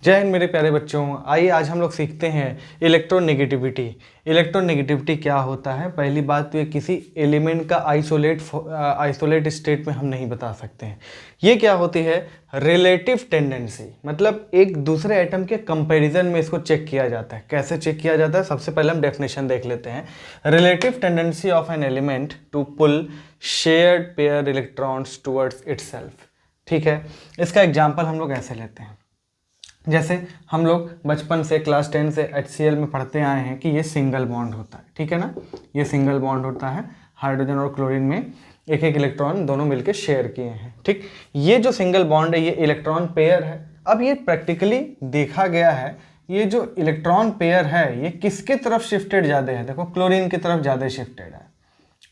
जय हिंद मेरे प्यारे बच्चों। आइए आज हम लोग सीखते हैं इलेक्ट्रोनेगेटिविटी। इलेक्ट्रोनेगेटिविटी क्या होता है। पहली बात तो ये किसी एलिमेंट का आइसोलेट स्टेट में हम नहीं बता सकते हैं। ये क्या होती है, रिलेटिव टेंडेंसी, मतलब एक दूसरे एटम के कंपैरिजन में इसको चेक किया जाता है। कैसे चेक किया जाता है, सबसे पहले हम डेफिनेशन देख लेते हैं। Relative tendency of an element to pull shared pair electrons towards itself. ठीक है, इसका एग्जाम्पल हम लोग ऐसे लेते हैं। जैसे हम लोग बचपन से क्लास 10 से HCl में पढ़ते आए हैं कि ये सिंगल बॉन्ड होता है, ठीक है ना। ये सिंगल बॉन्ड होता है, हाइड्रोजन और क्लोरीन में एक एक इलेक्ट्रॉन दोनों मिलकर शेयर किए हैं। ठीक, ये जो सिंगल बॉन्ड है ये इलेक्ट्रॉन पेयर है। अब ये प्रैक्टिकली देखा गया है, ये जो इलेक्ट्रॉन पेयर है ये किसके तरफ शिफ्टेड ज़्यादा है, देखो क्लोरीन की तरफ ज़्यादा शिफ्टेड है।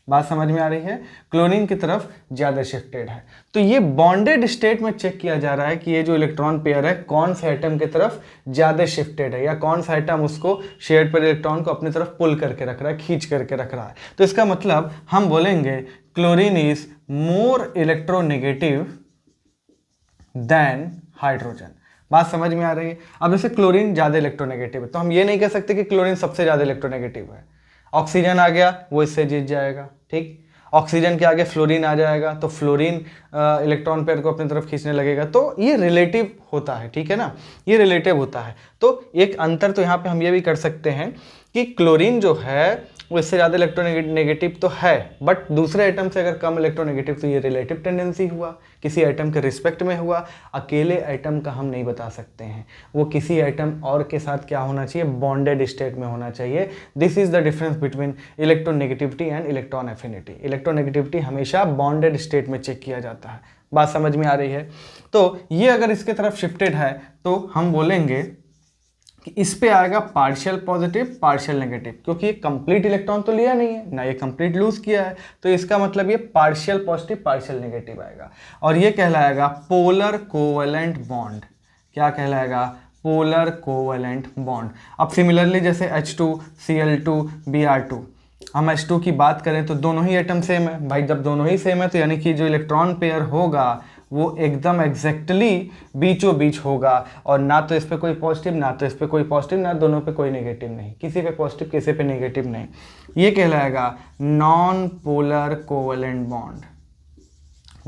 बात समझ में आ रही है, क्लोरीन की तरफ ज़्यादा शिफ्टेड है। तो ये बॉन्डेड स्टेट में चेक किया जा रहा है कि ये जो इलेक्ट्रॉन पेयर है कौन से एटम की तरफ ज़्यादा शिफ्टेड है, या कौन सा एटम उसको शेयर्ड पेयर इलेक्ट्रॉन को अपनी तरफ पुल करके रख रहा है, खींच करके रख रहा है। तो इसका मतलब हम बोलेंगे chlorine is more electronegative than hydrogen. बात समझ में आ रही है। अब जैसे क्लोरीन ज़्यादा इलेक्ट्रोनेगेटिव है तो हम ये नहीं कह सकते कि क्लोरीन सबसे ज़्यादा इलेक्ट्रोनेगेटिव है। ऑक्सीजन आ गया वो इससे जीत जाएगा। ठीक, ऑक्सीजन के आगे फ्लोरीन आ जाएगा तो फ्लोरीन इलेक्ट्रॉन पेयर को अपनी तरफ खींचने लगेगा। तो ये रिलेटिव होता है, ठीक है ना, ये रिलेटिव होता है। तो एक अंतर तो यहाँ पे हम ये भी कर सकते हैं कि क्लोरीन जो है वो इससे ज़्यादा इलेक्ट्रोनेगेटिव तो है, बट दूसरे एटम से अगर कम इलेक्ट्रोनेगेटिव तो ये रिलेटिव टेंडेंसी हुआ, किसी एटम के रिस्पेक्ट में हुआ। अकेले एटम का हम नहीं बता सकते हैं, वो किसी एटम और के साथ क्या होना चाहिए, बॉन्डेड स्टेट में होना चाहिए। This is the difference between electronegativity and electron affinity. Electronegativity हमेशा बॉन्डेड स्टेट में चेक किया जाता है। बात समझ में आ रही है। तो ये अगर इसके तरफ शिफ्टेड है तो हम बोलेंगे कि इस पे आएगा पार्शियल पॉजिटिव पार्शियल नेगेटिव, क्योंकि ये कंप्लीट इलेक्ट्रॉन तो लिया नहीं है ना, ये कंप्लीट लूज किया है। तो इसका मतलब ये पार्शियल पॉजिटिव पार्शियल नेगेटिव आएगा और ये कहलाएगा पोलर कोवेलेंट बॉन्ड। क्या कहलाएगा, पोलर कोवेलेंट बॉन्ड। अब सिमिलरली जैसे H2Cl2Br2, हम H2 की बात करें तो दोनों ही एटम सेम है भाई। जब दोनों ही सेम है तो यानी कि जो इलेक्ट्रॉन पेयर होगा वो एकदम एग्जैक्टली बीचों बीच होगा, और ना तो इस पे कोई पॉजिटिव ना तो इस पे कोई पॉजिटिव, ना दोनों पे कोई नेगेटिव नहीं, किसी पे पॉजिटिव किसी पे नेगेटिव नहीं। ये कहलाएगा non polar covalent bond.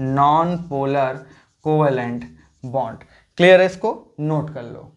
Non polar covalent bond. Clear है, इसको नोट कर लो।